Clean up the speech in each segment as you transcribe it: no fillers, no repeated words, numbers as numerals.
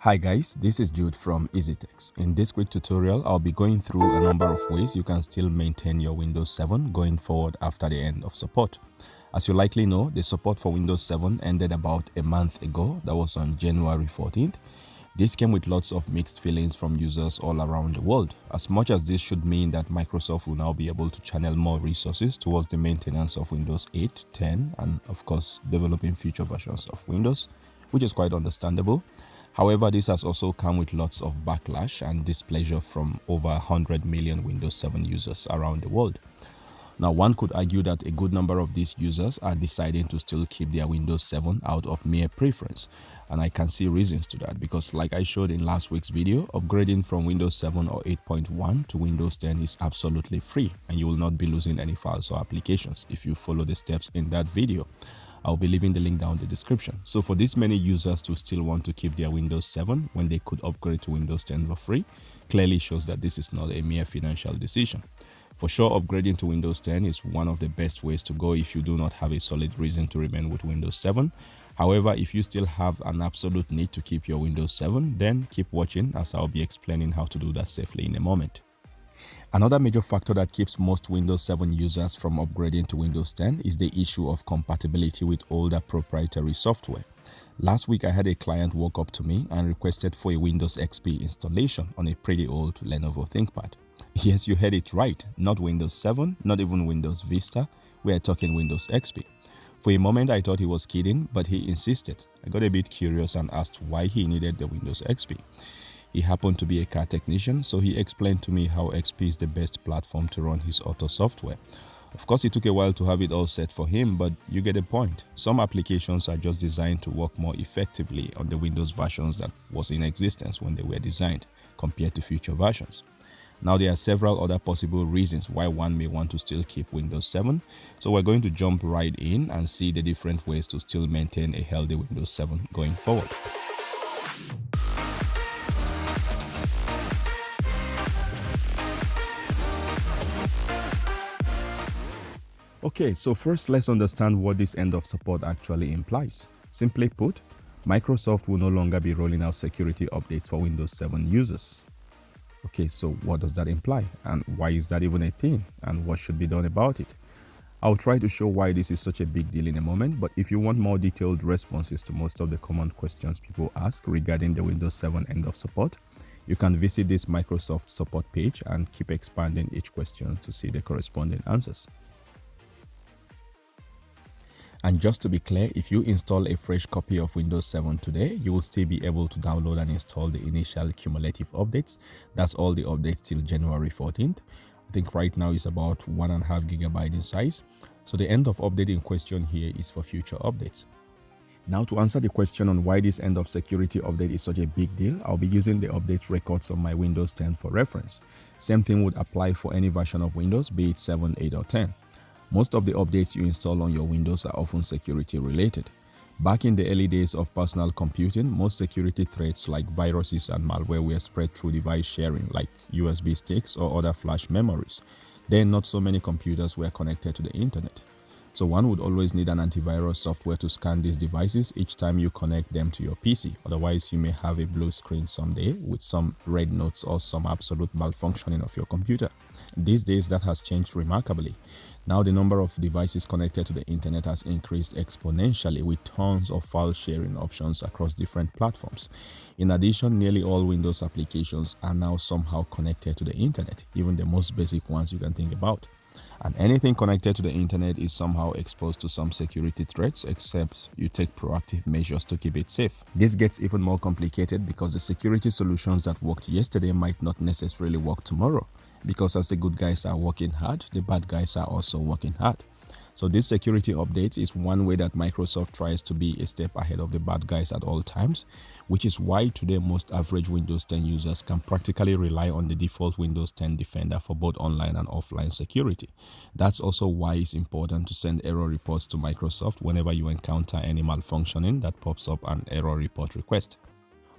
Hi guys, this is Jude from EasyTechs. In this quick tutorial, I'll be going through a number of ways you can still maintain your Windows 7 going forward after the end of support. As you likely know, the support for Windows 7 ended about a month ago. That was on January 14th. This came with lots of mixed feelings from users all around the world. As much as this should mean that Microsoft will now be able to channel more resources towards the maintenance of Windows 8, 10, and of course developing future versions of Windows, which is quite understandable. However, this has also come with lots of backlash and displeasure from over 100 million Windows 7 users around the world. Now, one could argue that a good number of these users are deciding to still keep their Windows 7 out of mere preference. And I can see reasons to that because, like I showed in last week's video, upgrading from Windows 7 or 8.1 to Windows 10 is absolutely free and you will not be losing any files or applications if you follow the steps in that video. I'll be leaving the link down in the description. So for this many users to still want to keep their Windows 7 when they could upgrade to Windows 10 for free, clearly shows that this is not a mere financial decision. For sure, upgrading to Windows 10 is one of the best ways to go if you do not have a solid reason to remain with Windows 7. However, if you still have an absolute need to keep your Windows 7, then keep watching as I'll be explaining how to do that safely in a moment. Another major factor that keeps most Windows 7 users from upgrading to Windows 10 is the issue of compatibility with older proprietary software. Last week, I had a client walk up to me and requested for a Windows XP installation on a pretty old Lenovo ThinkPad. Yes, you heard it right, not Windows 7, not even Windows Vista, we are talking Windows XP. For a moment, I thought he was kidding, but he insisted. I got a bit curious and asked why he needed the Windows XP. He happened to be a car technician, so he explained to me how XP is the best platform to run his auto software. Of course, it took a while to have it all set for him, but you get the point. Some applications are just designed to work more effectively on the Windows versions that was in existence when they were designed, compared to future versions. Now, there are several other possible reasons why one may want to still keep Windows 7, so we're going to jump right in and see the different ways to still maintain a healthy Windows 7 going forward. Okay, so first let's understand what this end of support actually implies. Simply put, Microsoft will no longer be rolling out security updates for Windows 7 users. Okay, so what does that imply? And why is that even a thing? And what should be done about it? I'll try to show why this is such a big deal in a moment, but if you want more detailed responses to most of the common questions people ask regarding the Windows 7 end of support, you can visit this Microsoft support page and keep expanding each question to see the corresponding answers. And just to be clear, if you install a fresh copy of Windows 7 today, you will still be able to download and install the initial cumulative updates. That's all the updates till January 14th. I think right now it's about 1.5 GB in size. So the end of update in question here is for future updates. Now, to answer the question on why this end of security update is such a big deal, I'll be using the update records on my Windows 10 for reference. Same thing would apply for any version of Windows, be it 7, 8 or 10. Most of the updates you install on your Windows are often security related. Back in the early days of personal computing, most security threats like viruses and malware were spread through device sharing like USB sticks or other flash memories. Then not so many computers were connected to the internet. So one would always need an antivirus software to scan these devices each time you connect them to your PC. Otherwise, you may have a blue screen someday with some red notes or some absolute malfunctioning of your computer. These days, that has changed remarkably. Now the number of devices connected to the internet has increased exponentially with tons of file sharing options across different platforms. In addition, nearly all Windows applications are now somehow connected to the internet, even the most basic ones you can think about. And anything connected to the internet is somehow exposed to some security threats, except you take proactive measures to keep it safe. This gets even more complicated because the security solutions that worked yesterday might not necessarily work tomorrow. Because as the good guys are working hard, the bad guys are also working hard. So this security update is one way that Microsoft tries to be a step ahead of the bad guys at all times, which is why today most average Windows 10 users can practically rely on the default Windows 10 Defender for both online and offline security. That's also why it's important to send error reports to Microsoft whenever you encounter any malfunctioning that pops up an error report request.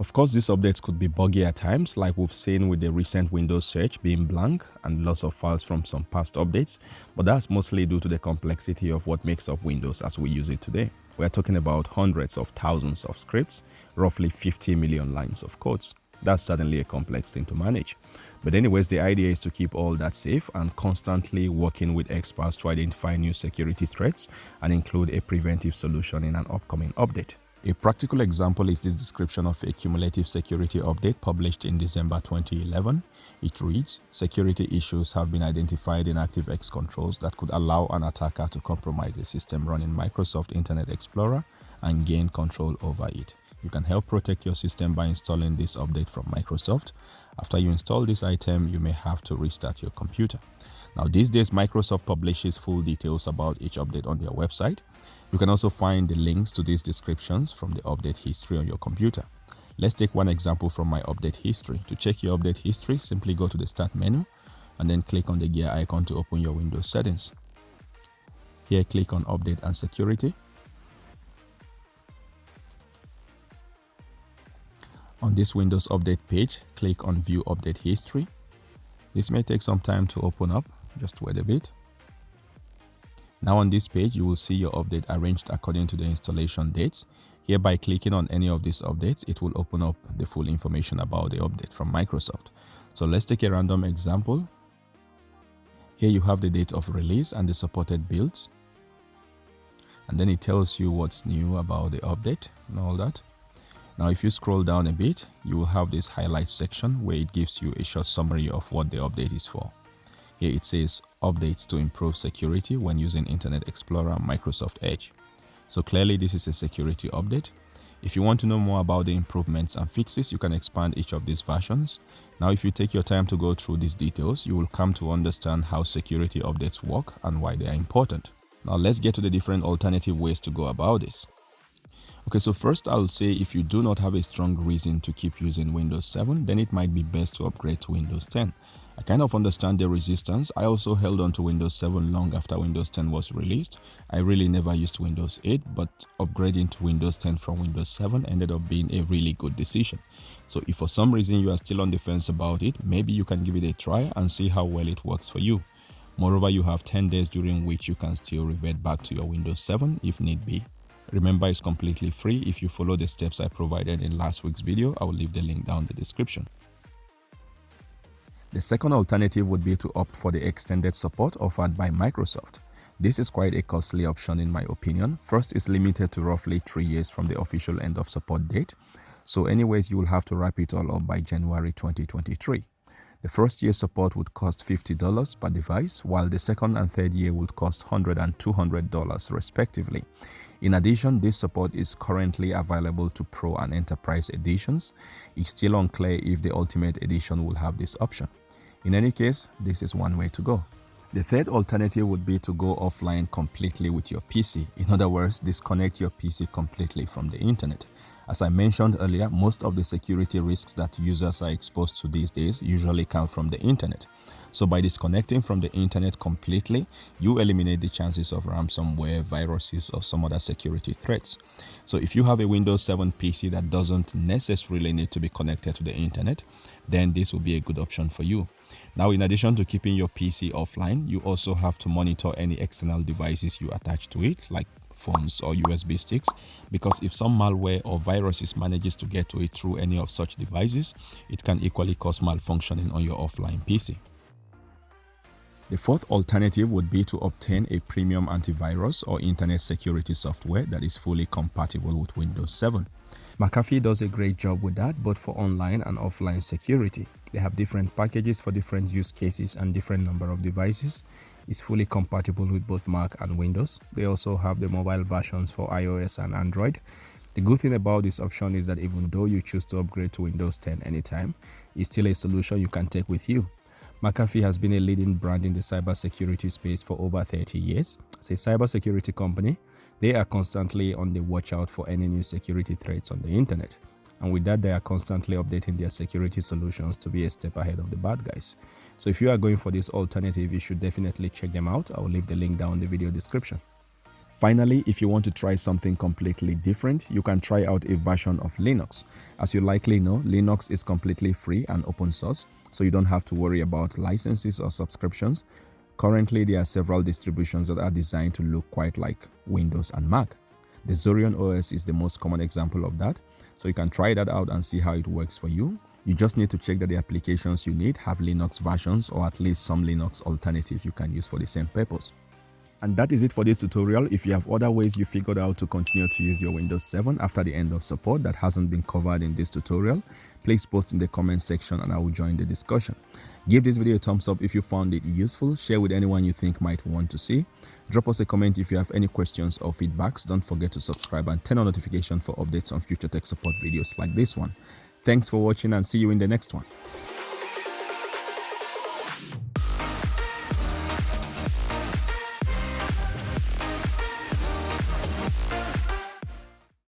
Of course, these updates could be buggy at times, like we've seen with the recent Windows search being blank and lots of files from some past updates, but that's mostly due to the complexity of what makes up Windows as we use it today. We're talking about hundreds of thousands of scripts, roughly 50 million lines of codes. That's certainly a complex thing to manage. But anyways, the idea is to keep all that safe and constantly working with experts to identify new security threats and include a preventive solution in an upcoming update. A practical example is this description of a cumulative security update published in December 2011. It reads, "Security issues have been identified in ActiveX controls that could allow an attacker to compromise a system running Microsoft Internet Explorer and gain control over it. You can help protect your system by installing this update from Microsoft. After you install this item, you may have to restart your computer." Now, these days, Microsoft publishes full details about each update on their website. You can also find the links to these descriptions from the update history on your computer. Let's take one example from my update history. To check your update history, simply go to the Start menu and then click on the gear icon to open your Windows settings. Here, click on Update and Security. On this Windows Update page, click on View Update History. This may take some time to open up, just wait a bit. Now on this page, you will see your update arranged according to the installation dates. Here, by clicking on any of these updates, it will open up the full information about the update from Microsoft. So let's take a random example. Here you have the date of release and the supported builds. And then it tells you what's new about the update and all that. Now, if you scroll down a bit, you will have this highlight section where it gives you a short summary of what the update is for. Here it says updates to improve security when using Internet Explorer and Microsoft Edge. So clearly this is a security update. If you want to know more about the improvements and fixes, you can expand each of these versions. Now, if you take your time to go through these details, you will come to understand how security updates work and why they are important. Now let's get to the different alternative ways to go about this. Okay, so first I'll say if you do not have a strong reason to keep using Windows 7, then it might be best to upgrade to Windows 10. I kind of understand the resistance. I also held on to Windows 7 long after Windows 10 was released. I really never used Windows 8, but upgrading to Windows 10 from Windows 7 ended up being a really good decision. So if for some reason you are still on the fence about it, maybe you can give it a try and see how well it works for you. Moreover, you have 10 days during which you can still revert back to your Windows 7 if need be. Remember, it's completely free if you follow the steps I provided in last week's video. I will leave the link down in the description. The second alternative would be to opt for the extended support offered by Microsoft. This is quite a costly option in my opinion. First, it's limited to roughly 3 years from the official end of support date. So anyways, you will have to wrap it all up by January 2023. The first year support would cost $50 per device, while the second and third year would cost $100 and $200 respectively. In addition, this support is currently available to Pro and Enterprise editions. It's still unclear if the Ultimate edition will have this option. In any case, this is one way to go. The third alternative would be to go offline completely with your PC. In other words, disconnect your PC completely from the internet. As I mentioned earlier, most of the security risks that users are exposed to these days usually come from the internet. So by disconnecting from the internet completely, you eliminate the chances of ransomware, viruses, or some other security threats. So if you have a Windows 7 PC that doesn't necessarily need to be connected to the internet, then this will be a good option for you. Now, in addition to keeping your PC offline, you also have to monitor any external devices you attach to it, like phones or USB sticks, because if some malware or viruses manages to get to it through any of such devices, it can equally cause malfunctioning on your offline PC. The fourth alternative would be to obtain a premium antivirus or internet security software that is fully compatible with Windows 7. McAfee does a great job with that, both for online and offline security. They have different packages for different use cases and different number of devices. It's fully compatible with both Mac and Windows. They also have the mobile versions for iOS and Android. The good thing about this option is that even though you choose to upgrade to Windows 10 anytime, it's still a solution you can take with you. McAfee has been a leading brand in the cybersecurity space for over 30 years. As a cybersecurity company, they are constantly on the watch out for any new security threats on the internet. And with that, they are constantly updating their security solutions to be a step ahead of the bad guys. So if you are going for this alternative, you should definitely check them out. I will leave the link down in the video description. Finally, if you want to try something completely different, you can try out a version of Linux. As you likely know, Linux is completely free and open source, so you don't have to worry about licenses or subscriptions. Currently, there are several distributions that are designed to look quite like Windows and Mac. The Zorion OS is the most common example of that, so you can try that out and see how it works for you. You just need to check that the applications you need have Linux versions or at least some Linux alternatives you can use for the same purpose. And that is it for this tutorial. If you have other ways you figured out to continue to use your Windows 7 after the end of support that hasn't been covered in this tutorial, please post in the comment section and I will join the discussion. Give this video a thumbs up if you found it useful, share with anyone you think might want to see. Drop us a comment if you have any questions or feedbacks. Don't forget to subscribe and turn on notification for updates on future tech support videos like this one. Thanks for watching and see you in the next one.